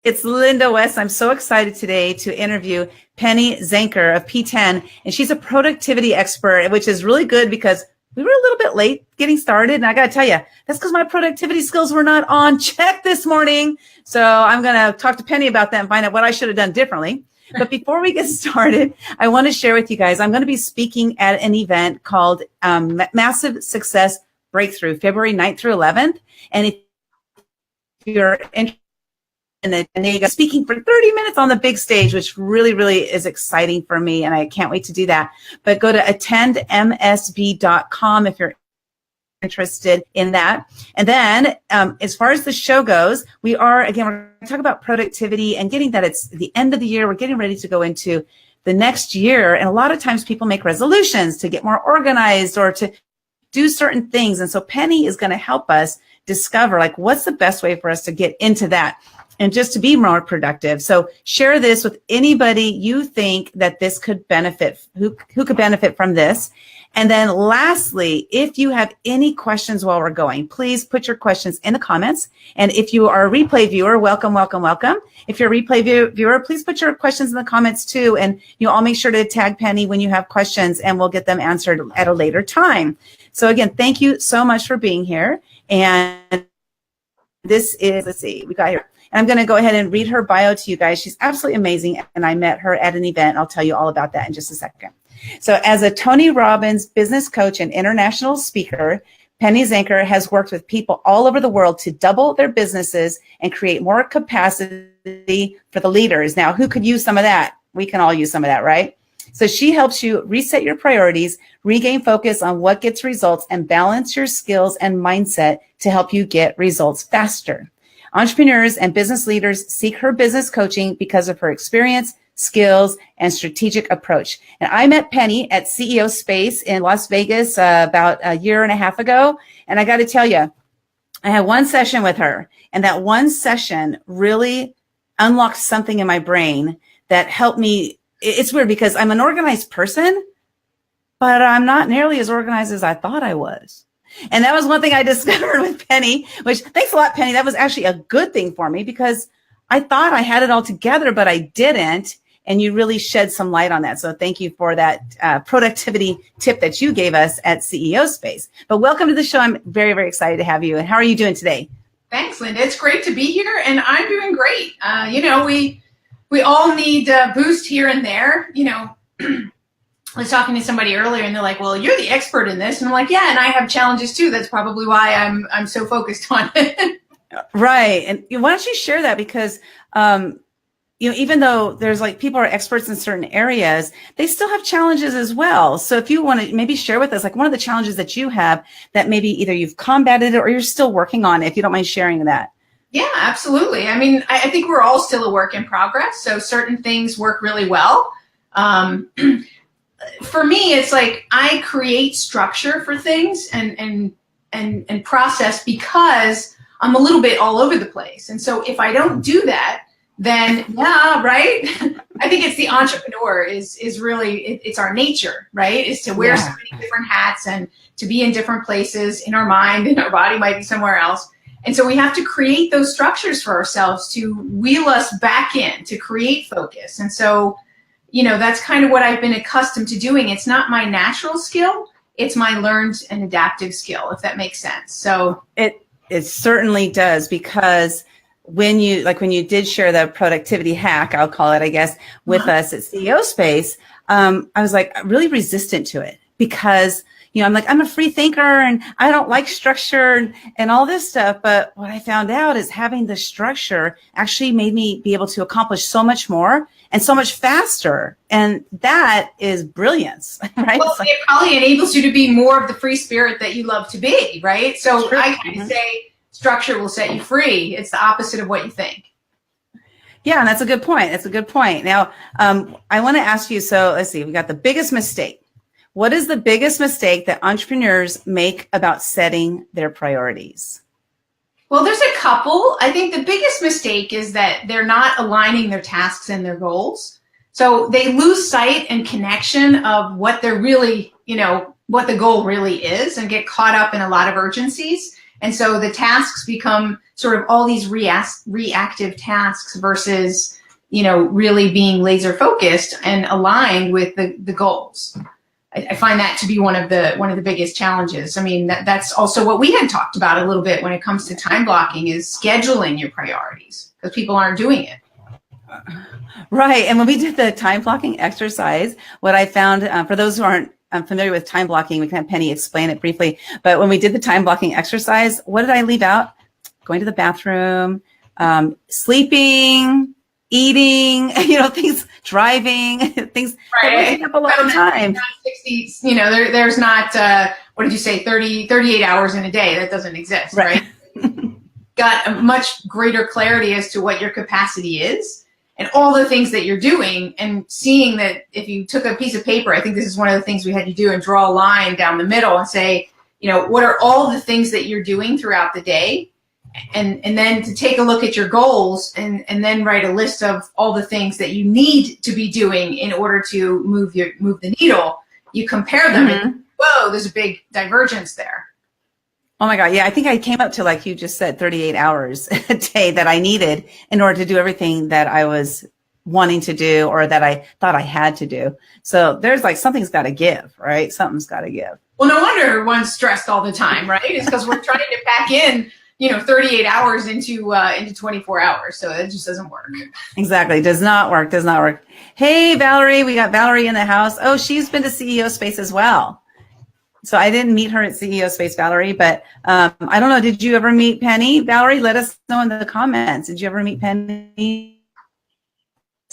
It's Lynda West. I'm so excited today to interview Penny Zenker of P10, and she's a productivity expert, which is really good because we were a little bit late getting started. And I got to tell you, that's because my productivity skills were not on check this morning. So I'm going to talk to Penny about that and find out what I should have done differently. But before we get started, I want to share with you guys, I'm going to be speaking at an event called Massive Success Breakthrough, February 9th through 11th. And if you're interested, and then you got speaking for 30 minutes on the big stage, which really, really is exciting for me. And I can't wait to do that. But go to attendmsb.com if you're interested in that. And then as far as the show goes, we're going to talk about productivity and getting that it's the end of the year. We're getting ready to go into the next year. And a lot of times people make resolutions to get more organized or to do certain things. And so Penny is going to help us discover what's the best way for us to get into that and just to be more productive. So share this with anybody you think that this could benefit, who could benefit from this. And then lastly, if you have any questions while we're going, please put your questions in the comments. And if you are a replay viewer, welcome, welcome, welcome. If you're a replay viewer, please put your questions in the comments too. And I'll make sure to tag Penny when you have questions and we'll get them answered at a later time. So again, thank you so much for being here. And this is, let's see, we got here. And I'm going to go ahead and read her bio to you guys. She's absolutely amazing. And I met her at an event. I'll tell you all about that in just a second. So as a Tony Robbins business coach and international speaker, Penny Zenker has worked with people all over the world to double their businesses and create more capacity for the leaders. Now, who could use some of that? We can all use some of that, right? So she helps you reset your priorities, regain focus on what gets results, and balance your skills and mindset to help you get results faster. Entrepreneurs and business leaders seek her business coaching because of her experience, skills, and strategic approach. And I met Penny at CEO Space in Las Vegas about a year and a half ago. And I got to tell you, I had one session with her, and that one session really unlocked something in my brain that helped me. It's weird because I'm an organized person, but I'm not nearly as organized as I thought I was. And that was one thing I discovered with Penny, which thanks a lot, Penny. That was actually a good thing for me because I thought I had it all together, but I didn't. And you really shed some light on that. So thank you for that productivity tip that you gave us at CEO Space. But welcome to the show. I'm very, very excited to have you. And how are you doing today? Thanks, Lynda. It's great to be here. And I'm doing great. We all need a boost here and there. I was talking to somebody earlier and they're like, well, you're the expert in this. And I'm like, yeah, and I have challenges too. That's probably why I'm so focused on it. Right. And why don't you share that? Because, even though there's people are experts in certain areas, they still have challenges as well. So if you want to maybe share with us, one of the challenges that you have that maybe either you've combated it or you're still working on, if you don't mind sharing that. Yeah, absolutely. I mean, I think we're all still a work in progress. So certain things work really well. For me, it's I create structure for things and process because I'm a little bit all over the place. And so if I don't do that, then yeah, right. I think it's the entrepreneur is really, it's our nature, right? Is to wear so many different hats and to be in different places in our mind and our body might be somewhere else. And so we have to create those structures for ourselves to wheel us back in, to create focus. And so, that's kind of what I've been accustomed to doing. It's not my natural skill. It's my learned and adaptive skill, if that makes sense. So it certainly does, because when you did share the productivity hack, I'll call it, I guess, with us at CEO Space, I was really resistant to it because, I'm a free thinker and I don't like structure and all this stuff. But what I found out is having the structure actually made me be able to accomplish so much more and so much faster. And that is brilliance, right? Well, it probably enables you to be more of the free spirit that you love to be, right? So I kind of say structure will set you free. It's the opposite of what you think. Yeah, and that's a good point. That's a good point. Now, I want to ask you, so let's see, we got the biggest mistake. What is the biggest mistake that entrepreneurs make about setting their priorities? Well, there's a couple. I think the biggest mistake is that they're not aligning their tasks and their goals. So they lose sight and connection of what they're really, what the goal really is and get caught up in a lot of urgencies And so the tasks become sort of all these reactive tasks versus, really being laser focused and aligned with the goals. I find that to be one of the biggest challenges. I mean, that's also what we had talked about a little bit when it comes to time blocking, is scheduling your priorities, because people aren't doing it. Right. And when we did the time blocking exercise, what I found, for those who aren't familiar with time blocking, we can have Penny explain it briefly. But when we did the time blocking exercise, what did I leave out? Going to the bathroom, sleeping, eating, things, driving, things right. that take up a lot of time. 60, there's not, what did you say, 38 hours in a day. That doesn't exist, right? Got a much greater clarity as to what your capacity is and all the things that you're doing, and seeing that if you took a piece of paper, I think this is one of the things we had you do, and draw a line down the middle and say, what are all the things that you're doing throughout the day? And then to take a look at your goals and then write a list of all the things that you need to be doing in order to move the needle. You compare them and whoa, there's a big divergence there. Oh my God. Yeah. I think I came up to, like you just said, 38 hours a day that I needed in order to do everything that I was wanting to do, or that I thought I had to do. So there's something's got to give, right? Something's got to give. Well, no wonder one's stressed all the time, right? It's because we're trying to pack in 38 hours into 24 hours. So it just doesn't work. Exactly. Does not work. Hey, Valerie, we got Valerie in the house. Oh, she's been to CEO Space as well. So I didn't meet her at CEO Space, Valerie, but I don't know. Did you ever meet Penny? Valerie, let us know in the comments. Did you ever meet Penny?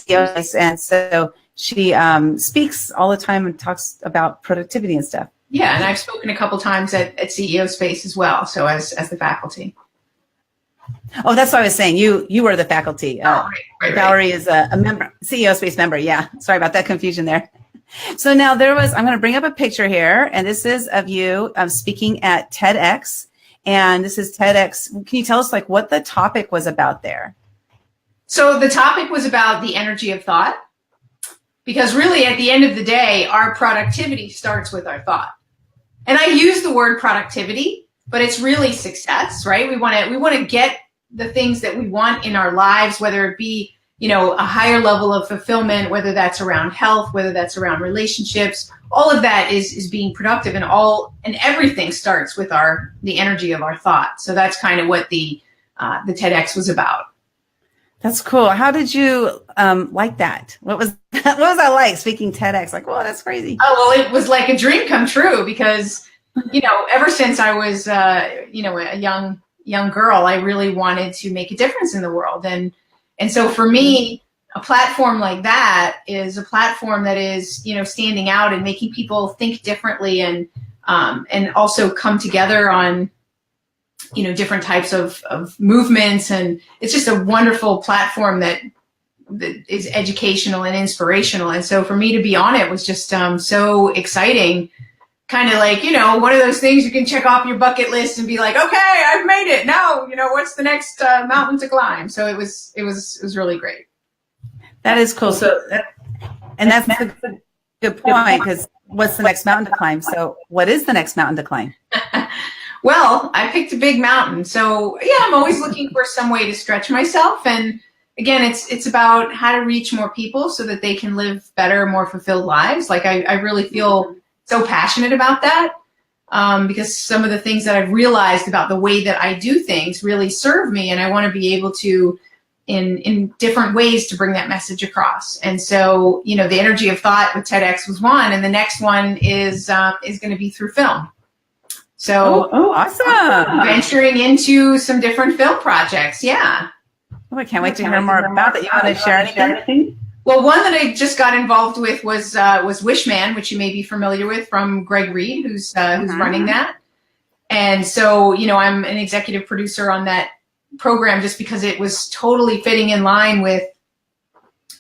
And so she speaks all the time and talks about productivity and stuff. Yeah, and I've spoken a couple times at CEO Space as well, so as the faculty. Oh, that's what I was saying. You were the faculty. Right. Valerie is a member, CEO Space member. Yeah, sorry about that confusion there. So now I'm going to bring up a picture here, and this is of you speaking at TEDx, and this is TEDx. Can you tell us what the topic was about there? So the topic was about the energy of thought, because really at the end of the day, our productivity starts with our thought. And I use the word productivity, but it's really success, right? We want to get the things that we want in our lives, whether it be, a higher level of fulfillment, whether that's around health, whether that's around relationships. All of that is being productive, and everything starts with the energy of our thought. So that's kind of what the TEDx was about. That's cool. How did you like that? What was that like, speaking TEDx? Whoa, that's crazy. Oh, well, it was like a dream come true, because, ever since I was, a young girl, I really wanted to make a difference in the world. And so for me, a platform like that is a platform that is, standing out and making people think differently, and also come together on, different types of movements. And it's just a wonderful platform that is educational and inspirational. And so for me to be on it was just so exciting. Kind of one of those things you can check off your bucket list and be like, okay, I've made it. Now, what's the next mountain to climb? So it was really great. That is cool. So that's a good point, because what's the next mountain to climb? So what is the next mountain to climb? Well, I picked a big mountain. So yeah, I'm always looking for some way to stretch myself. And again, it's about how to reach more people so that they can live better, more fulfilled lives. I really feel so passionate about that, because some of the things that I've realized about the way that I do things really serve me. And I want to be able to, in different ways, to bring that message across. And so, the energy of thought with TEDx was one, and the next one is going to be through film. So, awesome! Venturing into some different film projects. Yeah. Oh, I can't wait to hear more about that. You want to share anything? Well, one that I just got involved with was Wishman, which you may be familiar with from Greg Reed, who's running that. And so, I'm an executive producer on that program, just because it was totally fitting in line with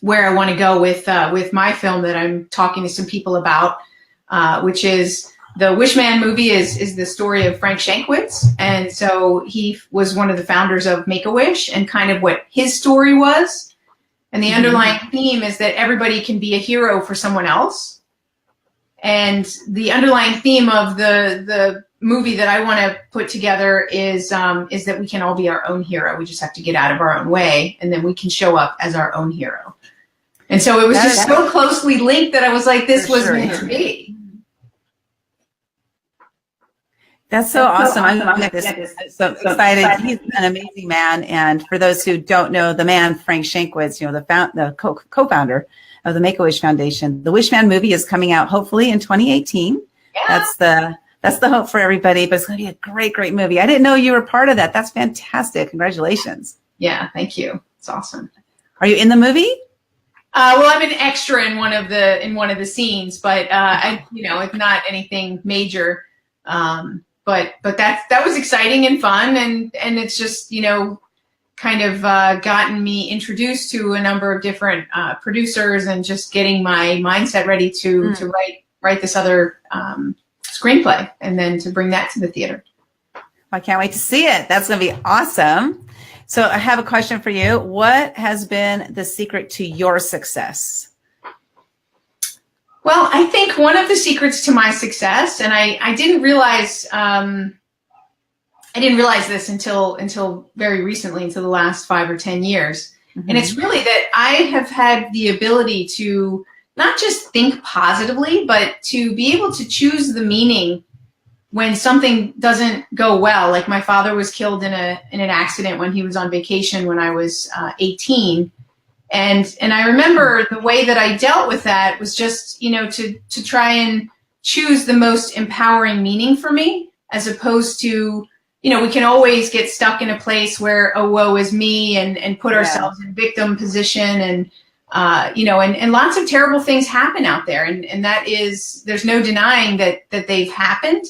where I want to go with my film that I'm talking to some people about, which is the Wishman movie is the story of Frank Shankwitz. And so he was one of the founders of Make-A-Wish, and kind of what his story was. And the underlying theme is that everybody can be a hero for someone else. And the underlying theme of the movie that I want to put together is that we can all be our own hero. We just have to get out of our own way, and then we can show up as our own hero. And so it was just so closely linked that I was like, this was meant to be. That's so awesome. I'm so excited. He's an amazing man. And for those who don't know the man, Frank Shankwitz, the co-founder of the Make-A-Wish Foundation. The Wishman movie is coming out hopefully in 2018. Yeah. That's the hope for everybody, but it's going to be a great, great movie. I didn't know you were part of that. That's fantastic. Congratulations. Yeah, thank you. It's awesome. Are you in the movie? Well, I'm an extra in one of the scenes, but it's not anything major. But that was exciting and fun, and it's just kind of gotten me introduced to a number of different producers, and just getting my mindset ready to write this other screenplay, and then to bring that to the theater. I can't wait to see it. That's going to be awesome. So I have a question for you. What has been the secret to your success? Well, I think one of the secrets to my success, and I didn't realize this until very recently, until the last 5 or 10 years. Mm-hmm. And it's really that I have had the ability to not just think positively, but to be able to choose the meaning when something doesn't go well. Like my father was killed in an accident when he was on vacation when I was 18. And I remember the way that I dealt with that was just, to try and choose the most empowering meaning for me, as opposed to, we can always get stuck in a place where, oh, woe is me, and put ourselves in victim position, and lots of terrible things happen out there. And that is, there's no denying that they've happened.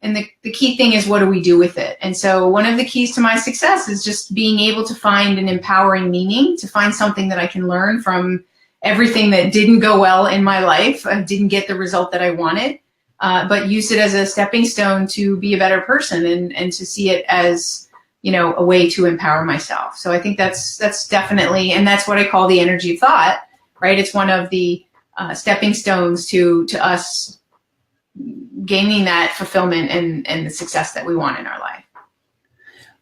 And the key thing is, what do we do with it? And so one of the keys to my success is just being able to find an empowering meaning, to find something that I can learn from everything that didn't go well in my life. I didn't get the result that I wanted, but use it as a stepping stone to be a better person, and to see it as, a way to empower myself. So I think that's definitely, and that's what I call the energy of thought, right? It's one of the stepping stones to us gaining that fulfillment and the success that we want in our life.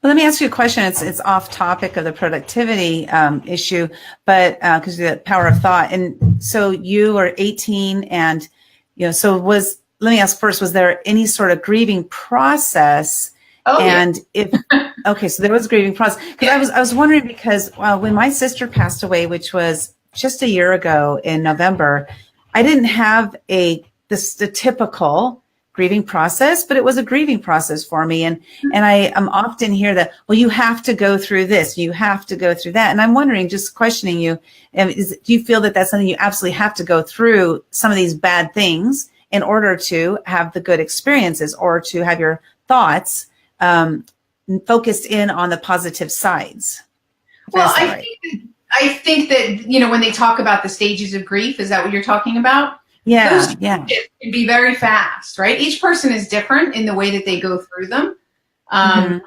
Well, let me ask you a question. It's off topic of the productivity issue, but because the power of thought. And so you were 18, and let me ask first: was there any sort of grieving process? Oh, and if okay, so there was a grieving process, because I was wondering, because when my sister passed away, which was just a year ago in November, I didn't have the typical grieving process, but it was a grieving process for me. And I am often hear that, well, you have to go through this, you have to go through that. And I'm wondering, just questioning you, do you feel that that's something you absolutely have to go through, some of these bad things, in order to have the good experiences, or to have your thoughts focused in on the positive sides? Well, I think that, when they talk about the stages of grief, is that what you're talking about? Yeah, it can be very fast, right? Each person is different in the way that they go through them. And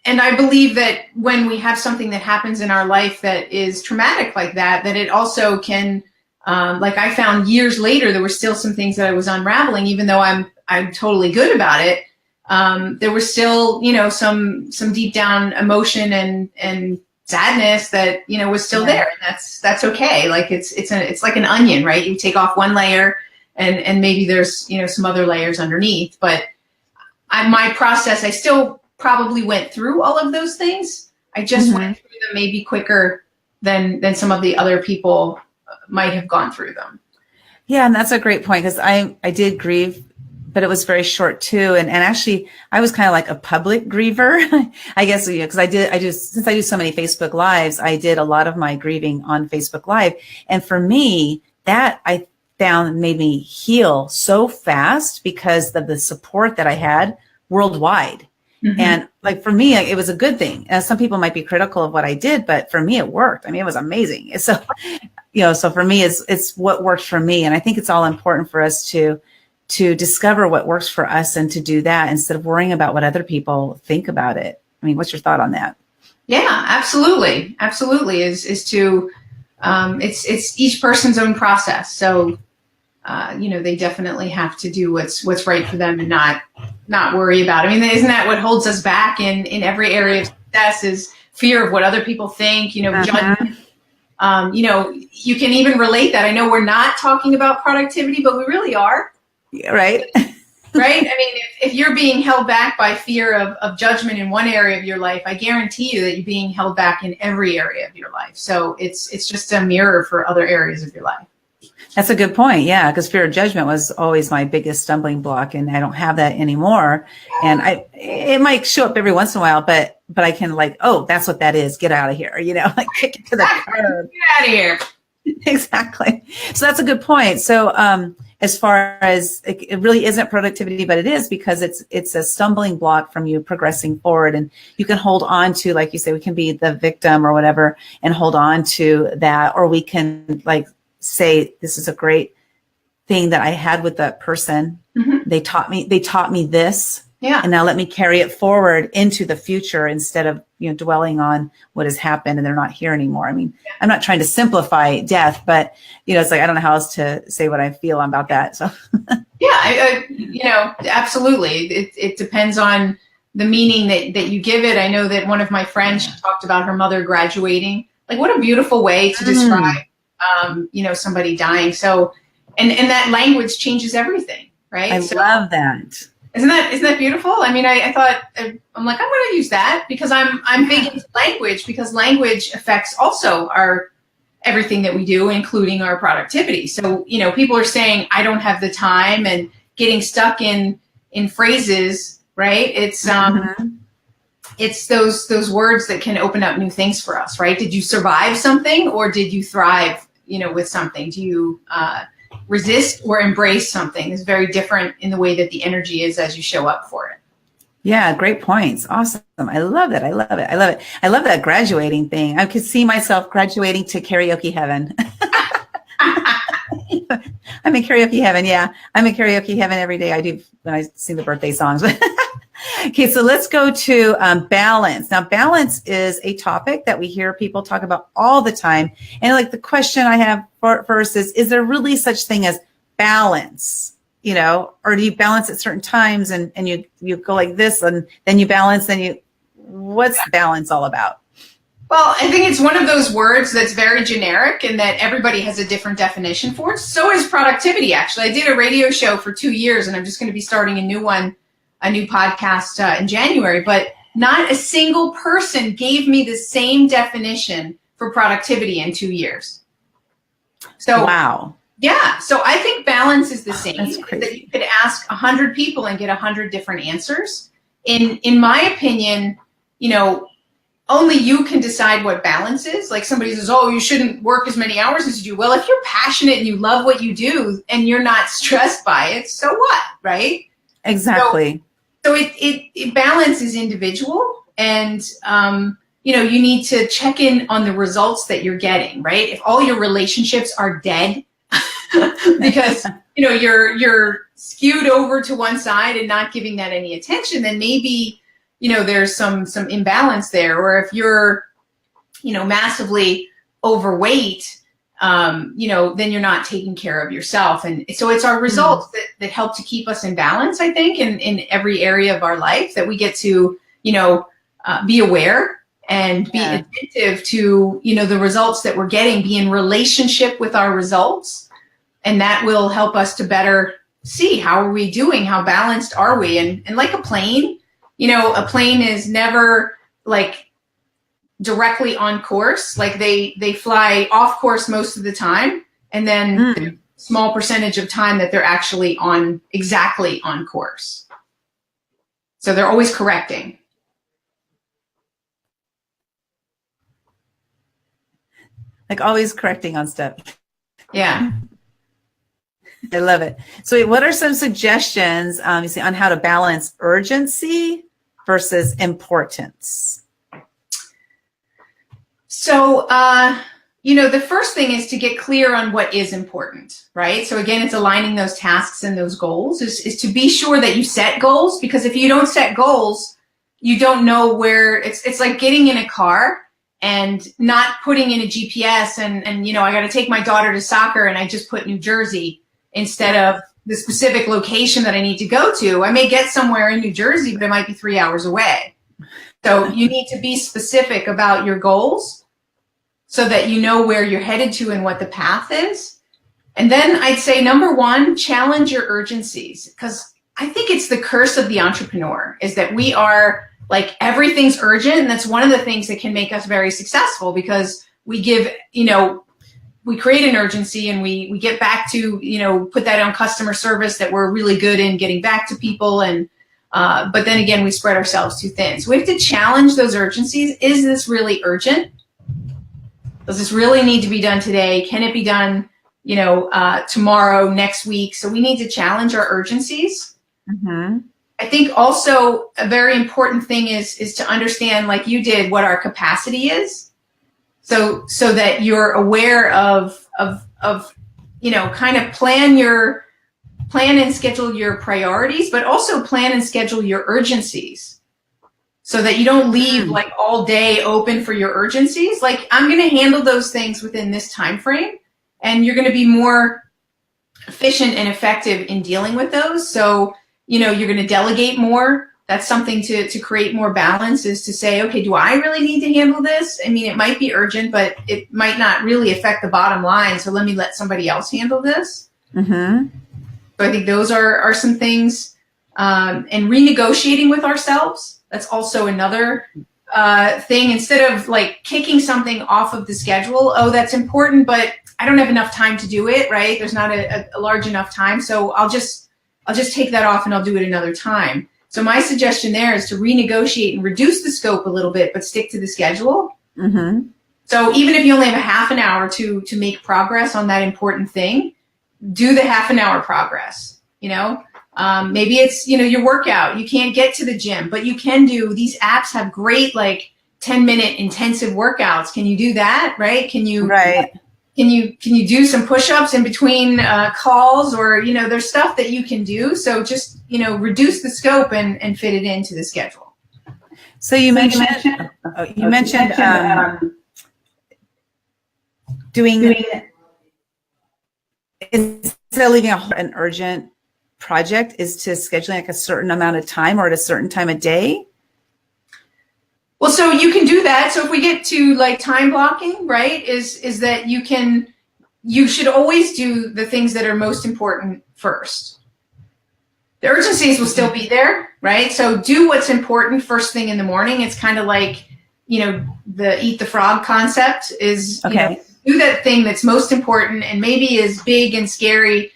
I believe that when we have something that happens in our life that is traumatic like that it also can, like I found years later, there were still some things that I was unraveling, even though I'm totally good about it. There was still, some deep down emotion and sadness that, was still there. And that's okay. Like it's like an onion, right? You take off one layer and maybe there's, some other layers underneath, but my process, I still probably went through all of those things. I just went through them maybe quicker than some of the other people might have gone through them. Yeah. And that's a great point, because I did grieve, but it was very short too. And actually I was kind of like a public griever, I guess, because since I do so many Facebook Lives, I did a lot of my grieving on Facebook Live. And for me, that I found made me heal so fast because of the support that I had worldwide. Mm-hmm. And like, for me, it was a good thing. And some people might be critical of what I did, but for me, it worked. I mean, it was amazing. So, so for me, it's what worked for me. And I think it's all important for us to discover what works for us, and to do that instead of worrying about what other people think about it. I mean, what's your thought on that? Yeah, absolutely. Absolutely is to, it's each person's own process. So, they definitely have to do what's right for them and not worry about it. I mean, isn't that what holds us back in every area of success is fear of what other people think, judgment. You can even relate that. I know we're not talking about productivity, but we really are. Right. Right? I mean, if you're being held back by fear of judgment in one area of your life, I guarantee you that you're being held back in every area of your life. So it's just a mirror for other areas of your life. That's a good point. Yeah, because fear of judgment was always my biggest stumbling block, and I don't have that anymore. And it might show up every once in a while, but I can oh, that's what that is. Get out of here. Kick it to the curb. Get out of here. Exactly. So that's a good point. So as far as it really isn't productivity, but it is because it's a stumbling block from you progressing forward, and you can hold on to, like you say, we can be the victim or whatever and hold on to that, or we can say, this is a great thing that I had with that person. Mm-hmm. They taught me this. Yeah. And now let me carry it forward into the future instead of, dwelling on what has happened and they're not here anymore. I mean, I'm not trying to simplify death, but it's I don't know how else to say what I feel about that. So yeah, absolutely. It depends on the meaning that you give it. I know that one of my friends, she talked about her mother graduating. What a beautiful way to describe somebody dying. So, and that language changes everything, right? I love that. Isn't that beautiful? I mean, I thought, I'm going to use that because I'm big into language, because language affects also everything that we do, including our productivity. So, people are saying, I don't have the time, and getting stuck in phrases, right? It's, it's those words that can open up new things for us, right? Did you survive something, or did you thrive, with something? Do you resist or embrace something? Is very different in the way that the energy is as you show up for it. Yeah, great points. Awesome. I love it. I love it. I love it. I love that graduating thing. I could see myself graduating to karaoke heaven. I'm in karaoke heaven. Yeah, I'm in karaoke heaven every day. I do when I sing the birthday songs. Okay, so let's go to balance. Now, balance is a topic that we hear people talk about all the time. And the question I have first is there really such thing as balance? Or do you balance at certain times and you go like this and then you balance, what's balance all about? Well, I think it's one of those words that's very generic and that everybody has a different definition for. So is productivity, actually. I did a radio show for 2 years, and I'm just going to be starting a new podcast in January, but not a single person gave me the same definition for productivity in 2 years. So wow. Yeah. So I think balance is the same. That's crazy. That you could ask 100 people and get 100 different answers. In my opinion, only you can decide what balance is. Somebody says, oh, you shouldn't work as many hours as you do. Well, if you're passionate and you love what you do and you're not stressed by it, so what, right? Exactly. So it balance is individual, and you need to check in on the results that you're getting, right? If all your relationships are dead because you're skewed over to one side and not giving that any attention, then maybe there's some imbalance there. Or if you're massively overweight, then you're not taking care of yourself. And so it's our results that help to keep us in balance, I think, in every area of our life, that we get to, be aware and be attentive to, the results that we're getting, be in relationship with our results. And that will help us to better see how are we doing, how balanced are we? And like a plane, a plane is never directly on course. They fly off course most of the time, and then small percentage of time that they're actually exactly on course. So they're always correcting. Always correcting on stuff. Yeah. I love it. So what are some suggestions you see on how to balance urgency versus importance? So, the first thing is to get clear on what is important, right? So again, it's aligning those tasks and those goals is to be sure that you set goals, because if you don't set goals, you don't know where it's like getting in a car and not putting in a GPS and I got to take my daughter to soccer and I just put New Jersey. instead of the specific location that I need to go to. I may get somewhere in New Jersey, but it might be 3 hours away. So you need to be specific about your goals so that you know where you're headed to and what the path is. And then I'd say, number one, challenge your urgencies, because I think it's the curse of the entrepreneur is that we are like, everything's urgent. And that's one of the things that can make us very successful, because we give, we create an urgency and we get back to, put that on customer service, that we're really good in getting back to people. And, but then again, we spread ourselves too thin. So we have to challenge those urgencies. Is this really urgent? Does this really need to be done today? Can it be done, tomorrow, next week? So we need to challenge our urgencies. Mm-hmm. I think also a very important thing is to understand, like you did, what our capacity is. So that you're aware of kind of plan and schedule your priorities, but also plan and schedule your urgencies, so that you don't leave like all day open for your urgencies. Like, I'm going to handle those things within this time frame, and you're going to be more efficient and effective in dealing with those. So, you're going to delegate more. That's something to create more balance, is to say, okay, do I really need to handle this? I mean, it might be urgent, but it might not really affect the bottom line. So let me let somebody else handle this. Mm-hmm. So I think those are some things. And renegotiating with ourselves. That's also another thing. Instead of like kicking something off of the schedule, oh, that's important, but I don't have enough time to do it, right? There's not a large enough time. So I'll just take that off and I'll do it another time. So my suggestion there is to renegotiate and reduce the scope a little bit, but stick to the schedule. Mm-hmm. So even if you only have a half an hour to make progress on that important thing, do the half an hour progress. Maybe it's, your workout. You can't get to the gym, but you can do, these apps have great, like 10-minute intensive workouts. Can you do that? Right. Can you do some push-ups in between calls, or, there's stuff that you can do. So just, reduce the scope and fit it into the schedule. So you mentioned doing instead of leaving an urgent project, is to scheduling like a certain amount of time or at a certain time of day. Well, so you can do that. So if we get to like time blocking, right, is that you should always do the things that are most important first. The urgencies will still be there, right? So do what's important first thing in the morning. It's kind of like, the eat the frog concept is, okay. Do that thing that's most important and maybe is big and scary,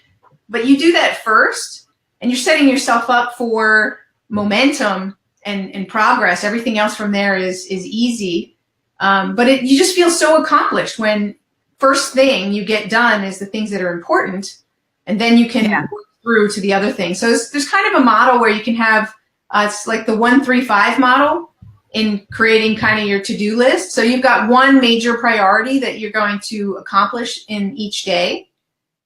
but you do that first, and you're setting yourself up for momentum and progress. Everything else from there is easy. But you just feel so accomplished when first thing you get done is the things that are important, and then you can work through to the other things. So there's kind of a model where you can have, it's like the 1-3-5 model in creating kind of your to-do list. So you've got one major priority that you're going to accomplish in each day.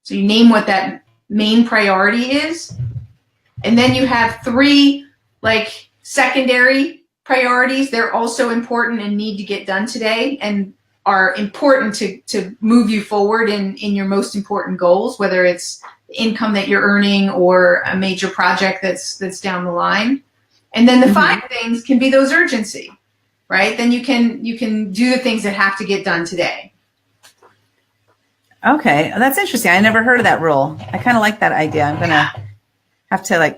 So you name what that main priority is. And then you have 3 like secondary priorities. They're also important and need to get done today and are important to move you forward in your most important goals, whether it's the income that you're earning or a major project that's down the line. And then the 5 things can be those urgency, right? Then you can do the things that have to get done today. Okay, that's interesting. I never heard of that rule. I kind of like that idea. I'm gonna have to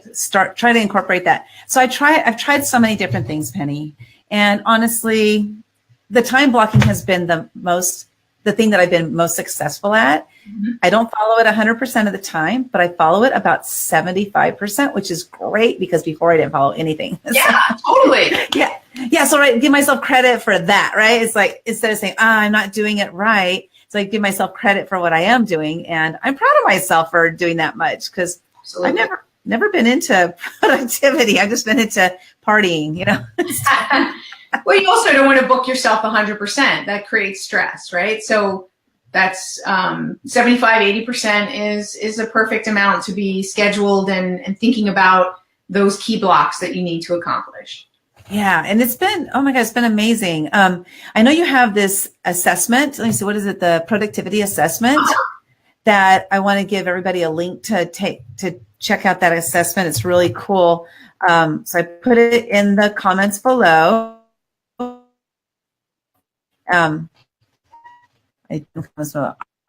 try to incorporate that. So I've tried so many different things, Penny, and honestly, the time blocking has been the thing that I've been most successful at. Mm-hmm. I don't follow it 100% of the time, but I follow it about 75%, which is great, because before I didn't follow anything. Yeah, totally. Yeah. So I give myself credit for that, right? It's like, instead of saying, I'm not doing it right, so I give myself credit for what I am doing. And I'm proud of myself for doing that much, because I've never been into productivity. I've just been into partying, Well, you also don't want to book yourself 100%. That creates stress, right? So that's 75-80% is a perfect amount to be scheduled and thinking about those key blocks that you need to accomplish. Yeah. And it's been, oh my God, it's been amazing. I know you have this assessment. Let me see, what is it? The productivity assessment. that I want to give everybody a link to check out that assessment. It's really cool. So I put it in the comments below. I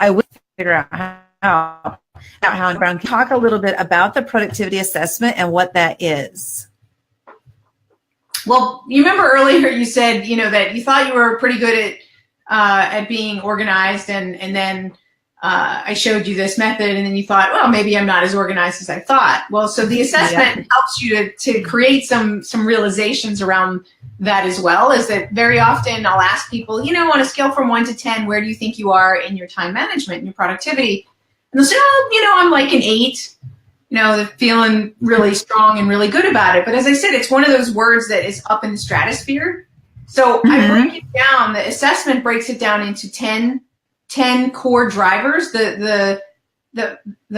would figure out how Brown can talk a little bit about the productivity assessment and what that is. Well, you remember earlier you said, that you thought you were pretty good at being organized, and then I showed you this method, and then you thought, well, maybe I'm not as organized as I thought. Well, so the assessment helps you to create some realizations around that as well. Is that very often I'll ask people, on a scale from 1 to 10, where do you think you are in your time management and your productivity? And they'll say, I'm like an 8. They're feeling really strong and really good about it. But as I said, it's one of those words that is up in the stratosphere. So I break it down. The assessment breaks it down into 10 core drivers, the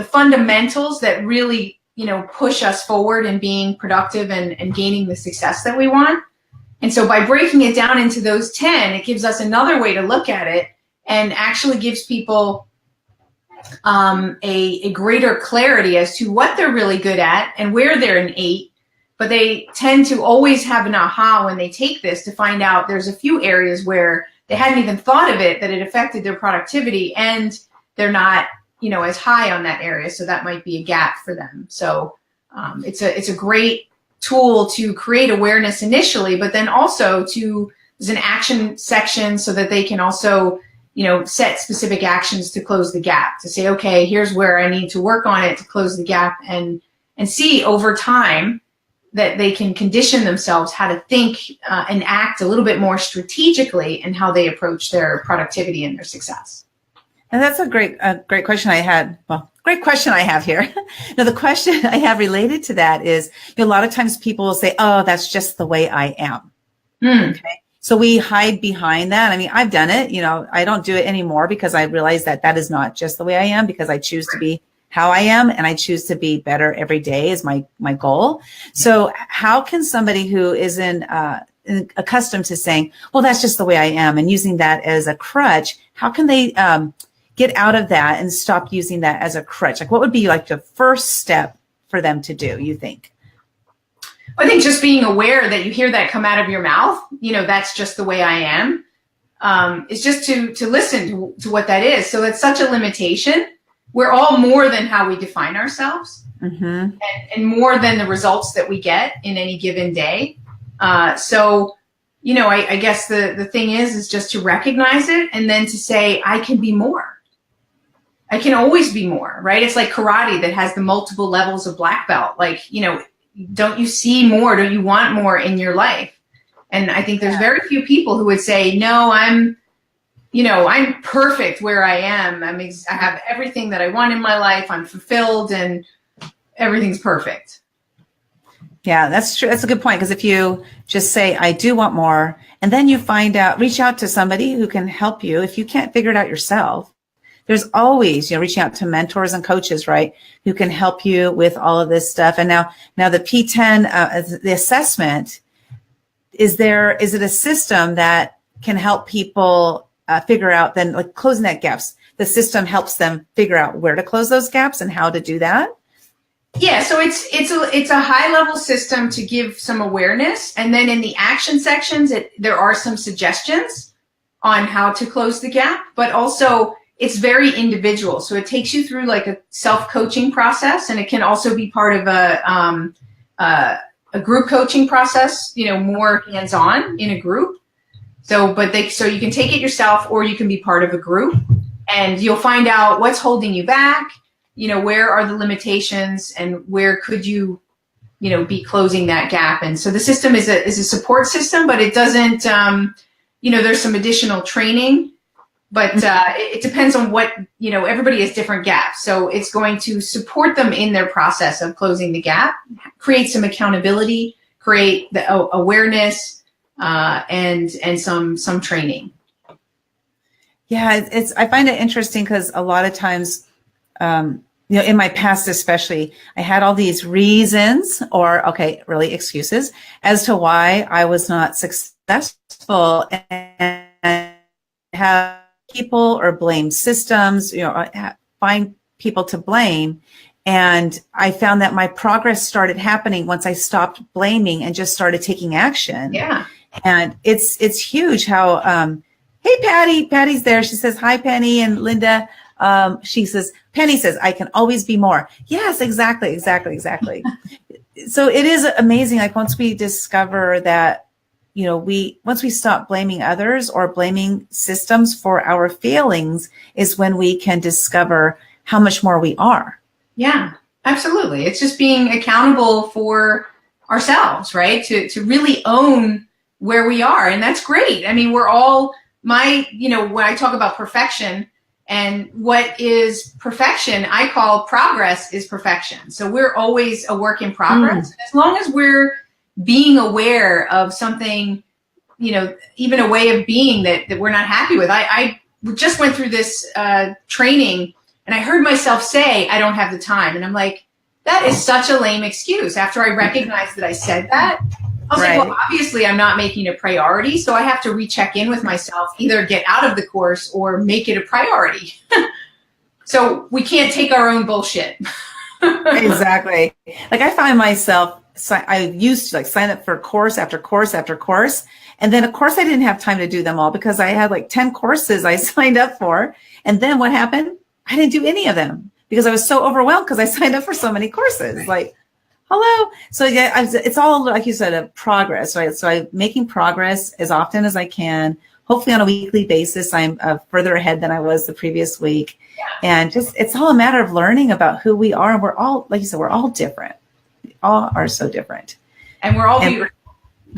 fundamentals that really, push us forward in being productive and gaining the success that we want. And so by breaking it down into those 10, it gives us another way to look at it and actually gives people a greater clarity as to what they're really good at and where they're an 8. But they tend to always have an aha when they take this to find out there's a few areas where they hadn't even thought of it, that it affected their productivity, and they're not, as high on that area. So that might be a gap for them. So it's a great tool to create awareness initially, but then also there's an action section so that they can also, set specific actions to close the gap, to say, okay, here's where I need to work on it to close the gap, and see over time that they can condition themselves how to think and act a little bit more strategically in how they approach their productivity and their success. And that's a great question I had. Well, great question I have here. Now, the question I have related to that is, a lot of times people will say, oh, that's just the way I am. Okay. So we hide behind that. I mean, I've done it, I don't do it anymore because I realize that is not just the way I am, because I choose to be how I am, and I choose to be better every day is my goal. So how can somebody who isn't accustomed to saying, well, that's just the way I am, and using that as a crutch, how can they get out of that and stop using that as a crutch? Like, what would be like the first step for them to do, you think? I think just being aware that you hear that come out of your mouth, that's just the way I am, is just to listen to what that is. So it's such a limitation. We're all more than how we define ourselves, and more than the results that we get in any given day. So, I guess the thing is just to recognize it, and then to say, I can be more. I can always be more, right? It's like karate that has the multiple levels of black belt. Like, don't you see more? Don't you want more in your life? And I think there's very few people who would say, no, I'm perfect where I am. I have everything that I want in my life. I'm fulfilled and everything's perfect. Yeah, that's true. That's a good point. Because if you just say, I do want more, and then you reach out to somebody who can help you. If you can't figure it out yourself, there's always, reaching out to mentors and coaches, right, who can help you with all of this stuff. And now the P10, the assessment, is it a system that can help people figure out, then like closing that gaps? The system helps them figure out where to close those gaps and how to do that. Yeah, so it's a high level system to give some awareness, and then in the action sections, there are some suggestions on how to close the gap, but also it's very individual. So it takes you through like a self-coaching process, and it can also be part of a group coaching process, more hands-on in a group. So you can take it yourself, or you can be part of a group, and you'll find out what's holding you back, where are the limitations, and where could you, be closing that gap. And so the system is a support system, but it doesn't, there's some additional training, but it depends on what, everybody has different gaps. So it's going to support them in their process of closing the gap, create some accountability, create the awareness, and some training. Yeah, I find it interesting because a lot of times, in my past especially, I had all these reasons really excuses as to why I was not successful, and have people or blame systems, find people to blame. And I found that my progress started happening once I stopped blaming and just started taking action. Yeah. And it's huge how, hey, Patty's there. She says, hi, Penny and Lynda. She says, Penny says, I can always be more. Yes, exactly. So it is amazing. Like once we discover that, once we stop blaming others or blaming systems for our failings is when we can discover how much more we are. Yeah, absolutely. It's just being accountable for ourselves, right? To really own where we are. And that's great. I mean, we're all when I talk about perfection and what is perfection, I call progress is perfection. So we're always a work in progress. As long as we're being aware of something, even a way of being that we're not happy with. I just went through this training and I heard myself say, I don't have the time. And I'm like, that is such a lame excuse. After I recognized that I said that, I was like, well, obviously I'm not making it a priority. So I have to recheck in with myself, either get out of the course or make it a priority. So we can't take our own bullshit. Exactly. Like I find myself, I used to sign up for course after course after course. And then of course I didn't have time to do them all because I had 10 courses I signed up for. And then what happened? I didn't do any of them because I was so overwhelmed because I signed up for so many courses. Hello. So yeah, it's all, like you said, a progress, right? So I'm making progress as often as I can. Hopefully on a weekly basis, I'm further ahead than I was the previous week. And it's all a matter of learning about who we are. And we're all, like you said, we're all different. We all are so different. And we're all beautiful.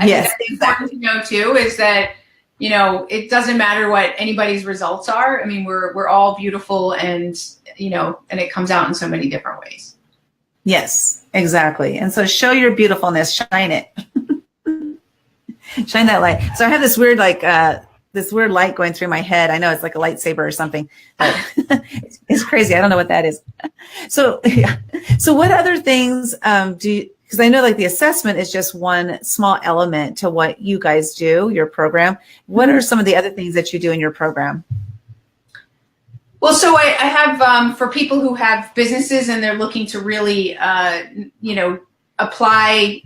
Yes, exactly. Important to know too is that, it doesn't matter what anybody's results are. I mean, we're all beautiful and, and it comes out in so many different ways. Yes, exactly. And so show your beautifulness, shine it. Shine that light. So I have this weird, this weird light going through my head. I know it's like a lightsaber or something, but it's crazy. I don't know what that is. So, yeah. So what other things because I know the assessment is just one small element to what you guys do, your program. What are some of the other things that you do in your program? Well, so I have, for people who have businesses and they're looking to really, apply,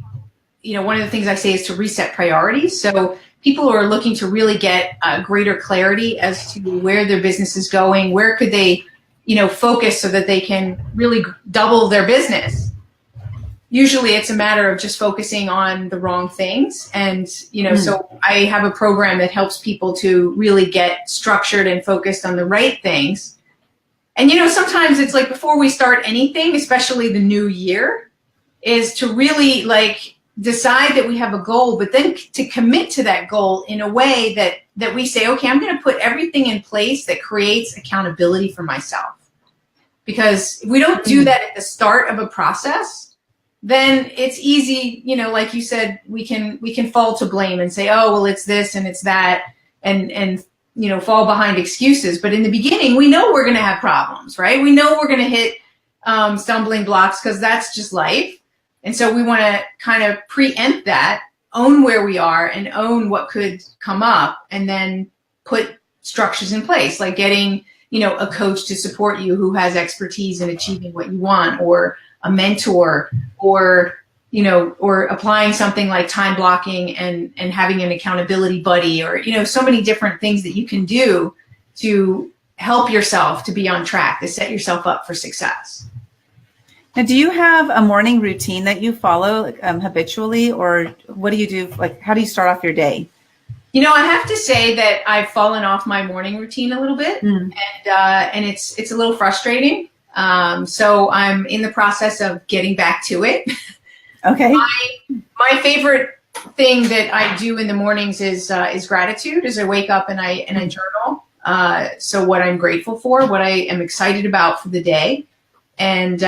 one of the things I say is to reset priorities. So people who are looking to really get greater clarity as to where their business is going, where could they, focus so that they can really double their business. Usually it's a matter of just focusing on the wrong things. And, so I have a program that helps people to really get structured and focused on the right things. And, sometimes it's before we start anything, especially the new year, is to really decide that we have a goal, but then to commit to that goal in a way that we say, okay, I'm going to put everything in place that creates accountability for myself. Because if we don't do that at the start of a process, then it's easy, like you said, we can fall to blame and say, oh, well, it's this and it's that, and fall behind excuses. But in the beginning, we know we're going to have problems, right? We know we're going to hit stumbling blocks because that's just life. And so we want to kind of preempt that, own where we are and own what could come up, and then put structures in place, like getting, a coach to support you who has expertise in achieving what you want, or a mentor, or applying something like time blocking and having an accountability buddy, or, so many different things that you can do to help yourself to be on track, to set yourself up for success. Now, do you have a morning routine that you follow habitually, or what do you do? How do you start off your day? I have to say that I've fallen off my morning routine a little bit, and it's a little frustrating. So I'm in the process of getting back to it. Okay. My favorite thing that I do in the mornings is gratitude. As I wake up and I journal. So what I'm grateful for, what I am excited about for the day, and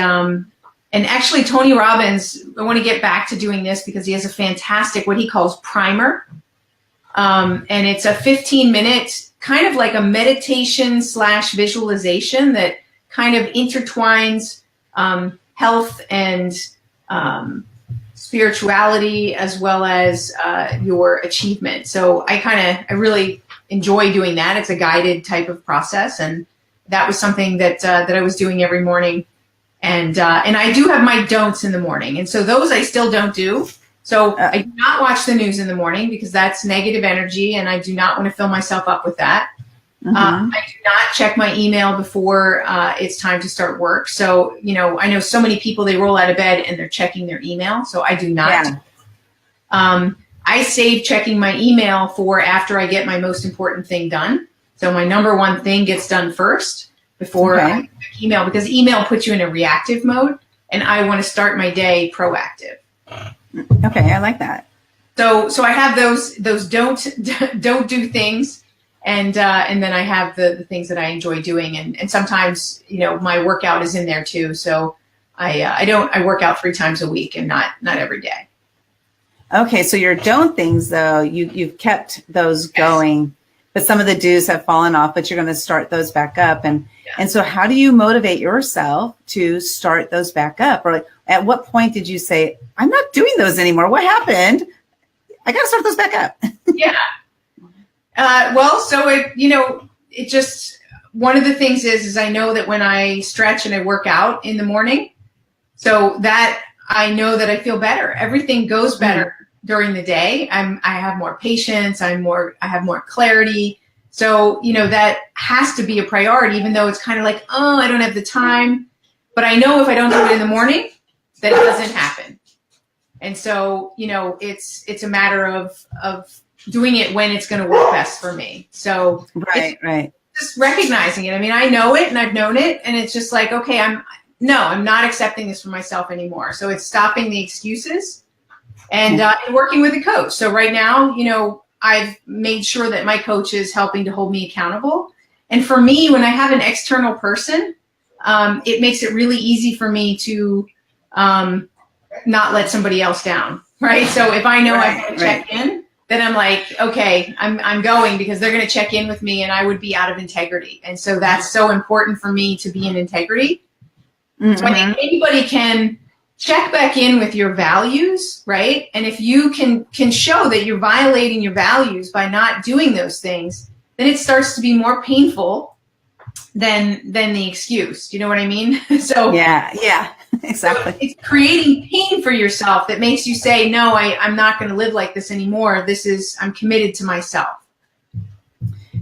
actually Tony Robbins, I want to get back to doing this because he has a fantastic, what he calls primer. And it's a 15-minute kind of like a meditation / visualization that kind of intertwines health and spirituality as well as your achievement. So I really enjoy doing that. It's a guided type of process, and that was something that I was doing every morning. And I do have my don'ts in the morning. And so those I still don't do. So I do not watch the news in the morning because that's negative energy and I do not want to fill myself up with that. I do not check my email before it's time to start work. So, I know so many people, they roll out of bed and they're checking their email. So I do not. Yeah. I save checking my email for after I get my most important thing done. So my number one thing gets done first before I check email, because email puts you in a reactive mode and I want to start my day proactive. Okay, I like that. So I have those don't do things, and then I have the things that I enjoy doing, and sometimes my workout is in there too. So I work out 3 times a week and not every day. Okay, so your don't things though, you've kept those going, but some of the do's have fallen off, but you're going to start those back up. And so how do you motivate yourself to start those back up? Or at what point did you say, I'm not doing those anymore? What happened? I got to start those back up. Yeah. Well, so it just, one of the things is I know that when I stretch and I work out in the morning, so that I know that I feel better. Everything goes better during the day. I have more patience. I have more clarity. So, that has to be a priority, even though it's kind of like, oh, I don't have the time. But I know if I don't do it in the morning, that it doesn't happen. And so, it's a matter of doing it when it's going to work best for me. So right. Just recognizing it. I mean, I know it and I've known it, and it's just like, okay, I'm not accepting this for myself anymore. So it's stopping the excuses and working with a coach. So right now, I've made sure that my coach is helping to hold me accountable. And for me, when I have an external person, it makes it really easy for me to not let somebody else down, right? So if I know I got to check in, then I'm like, okay, I'm going, because they're going to check in with me and I would be out of integrity. And so that's so important for me to be in integrity. So I think anybody can check back in with your values, right? And if you can show that you're violating your values by not doing those things, then it starts to be more painful than the excuse. Do you know what I mean? So yeah, exactly. So it's creating pain for yourself that makes you say, no, I'm not going to live like this anymore. I'm committed to myself.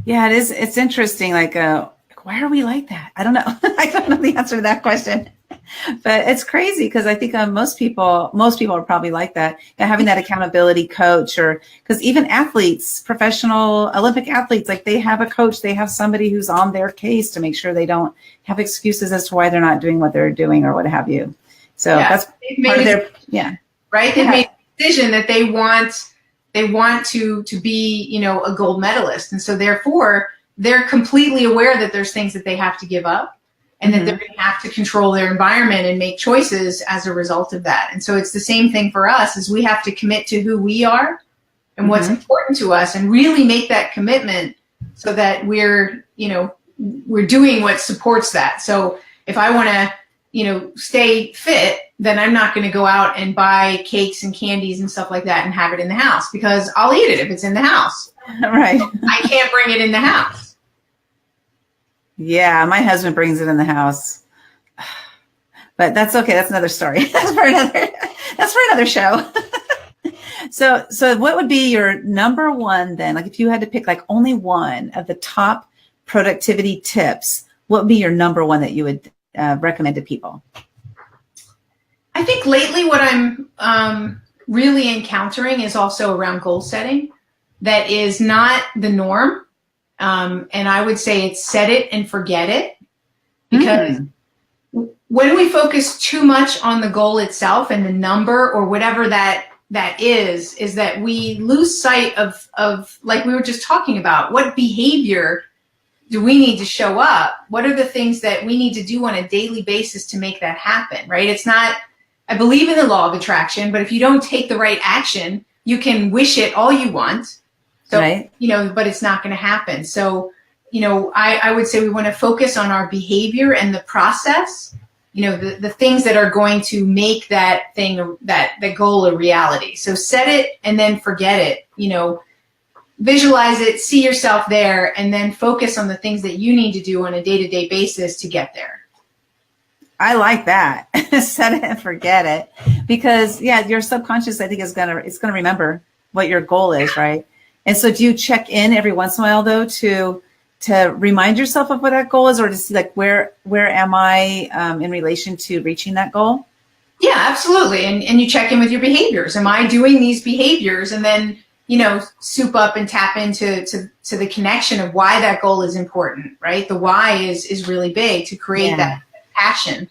Yeah, it is. It's interesting. Like, why are we like that? I don't know. I don't know the answer to that question. But it's crazy because I think most people are probably like that. Having that accountability coach, or because even athletes, professional Olympic athletes, like they have a coach, they have somebody who's on their case to make sure they don't have excuses as to why they're not doing what they're doing or what have you. So that's part of their, right. They've made a decision that they want to be, a gold medalist. And so therefore they're completely aware that there's things that they have to give up. And that they're going to have to control their environment and make choices as a result of that. And so it's the same thing for us, is we have to commit to who we are and what's important to us, and really make that commitment so that we're doing what supports that. So if I want to, stay fit, then I'm not going to go out and buy cakes and candies and stuff like that and have it in the house, because I'll eat it if it's in the house. Right. I can't bring it in the house. Yeah, my husband brings it in the house, but that's okay. That's another story. That's for another show. So what would be your number one then? Like if you had to pick like only one of the top productivity tips, what would be your number one that you would recommend to people? I think lately what I'm really encountering is also around goal setting. That is not the norm. And I would say it's set it and forget it, because when we focus too much on the goal itself and the number or whatever that is that we lose sight of, like we were just talking about, what behavior do we need to show up? What are the things that we need to do on a daily basis to make that happen, right? It's not, I believe in the law of attraction, but if you don't take the right action, you can wish it all you want. So, but it's not going to happen. So, I would say we want to focus on our behavior and the process, the things that are going to make that thing, that goal a reality. So set it and then forget it. visualize it, see yourself there, and then focus on the things that you need to do on a day-to-day basis to get there. I like that. Set it and forget it. Because your subconscious, I think, it's gonna remember what your goal is, right? And so do you check in every once in a while though to remind yourself of what that goal is, or to see like where am I in relation to reaching that goal? Yeah, absolutely. And you check in with your behaviors. Am I doing these behaviors? And then, soup up and tap into the connection of why that goal is important, right? The why is really big to create that passion.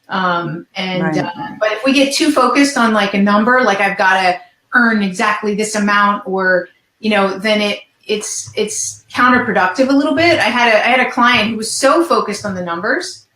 But if we get too focused on like a number, like I've got to earn exactly this amount, or, then it's counterproductive a little bit. I had a client who was so focused on the numbers.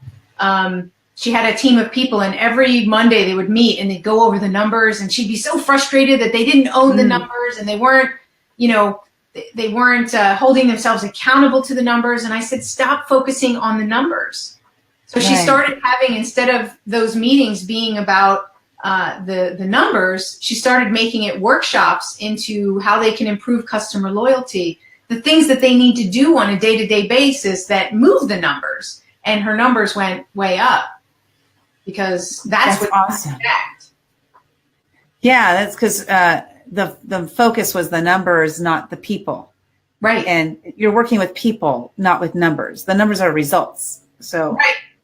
She had a team of people, and every Monday they would meet and they'd go over the numbers, and she'd be so frustrated that they didn't own the numbers, and they weren't, they weren't holding themselves accountable to the numbers. And I said, stop focusing on the numbers. So she started having, instead of those meetings being about the numbers, she started making it workshops into how they can improve customer loyalty, the things that they need to do on a day-to-day basis that move the numbers. And her numbers went way up. Because that's what awesome. Yeah, that's because the focus was the numbers, not the people. Right. And you're working with people, not with numbers. The numbers are results. So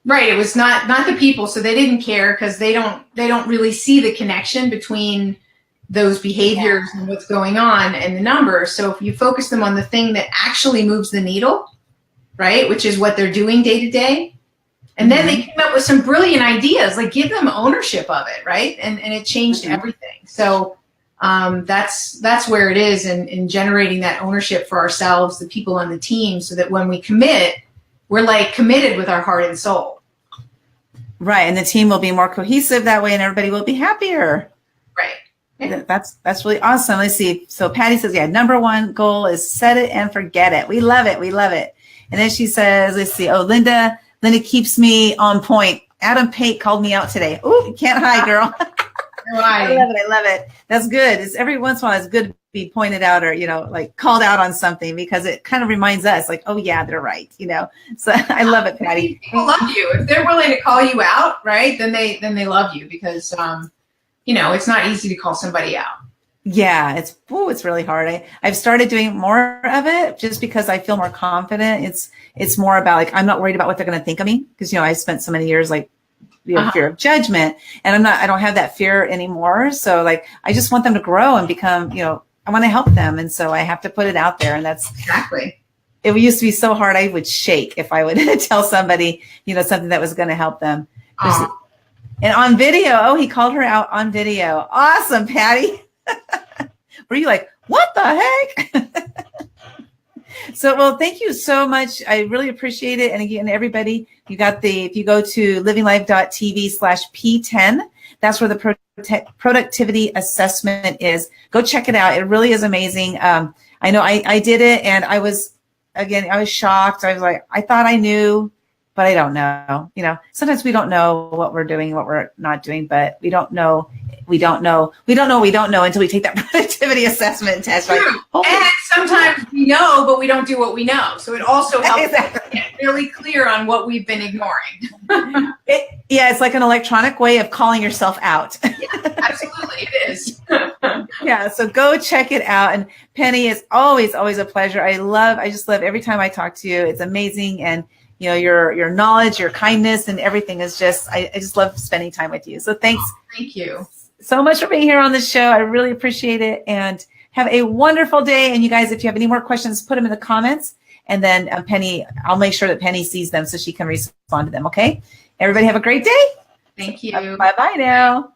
right. It was not the people, so they didn't care because they don't really see the connection between those behaviors and what's going on and the numbers. So if you focus them on the thing that actually moves the needle, right, which is what they're doing day to day. And then they came up with some brilliant ideas, like give them ownership of it, right? And it changed everything. So that's where it is in generating that ownership for ourselves, the people on the team, so that when we commit, we're like committed with our heart and soul. Right. And the team will be more cohesive that way, and everybody will be happier. Right. Yeah. That's really awesome. Let's see. So Patty says, number one goal is set it and forget it. We love it. We love it. And then she says, let's see. Oh, Lynda keeps me on point. Adam Pate called me out today. Oh, you can't hide, girl. I love it. That's good. It's every once in a while it's good to be pointed out, or, like called out on something, because it kind of reminds us like, oh yeah, they're right. So I love it, Patty. People love you. If they're willing to call you out, right, then they love you, because, it's not easy to call somebody out. Yeah, it's really hard. I've started doing more of it just because I feel more confident. It's more about like, I'm not worried about what they're going to think of me, because, I spent so many years like fear of judgment, and I don't have that fear anymore. So like, I just want them to grow and become, I want to help them. And so I have to put it out there. And that's exactly. It used to be so hard. I would shake if I would tell somebody, something that was going to help them. And on video, he called her out on video. Awesome, Patty. Were you like, what the heck? So, well, thank you so much. I really appreciate it. And again, everybody, if you go to livinglife.tv/P10, that's where the productivity assessment is. Go check it out. It really is amazing. I know I did it, and I was shocked. I was like, I thought I knew, but I don't know. Sometimes we don't know what we're doing, what we're not doing, but we don't know until we take that productivity assessment test. Right? And sometimes we know, but we don't do what we know. So it also helps us get really clear on what we've been ignoring. It's like an electronic way of calling yourself out. Yeah, absolutely, it is. Yeah, so go check it out. And Penny, it's always a pleasure. I just love every time I talk to you. It's amazing. And your knowledge, your kindness, and everything is just, I just love spending time with you. So thanks. Thank you so much for being here on the show. I really appreciate it, and have a wonderful day. And you guys, if you have any more questions, put them in the comments, and then Penny, I'll make sure that Penny sees them so she can respond to them. Okay. Everybody have a great day. Thank you. Bye-bye now.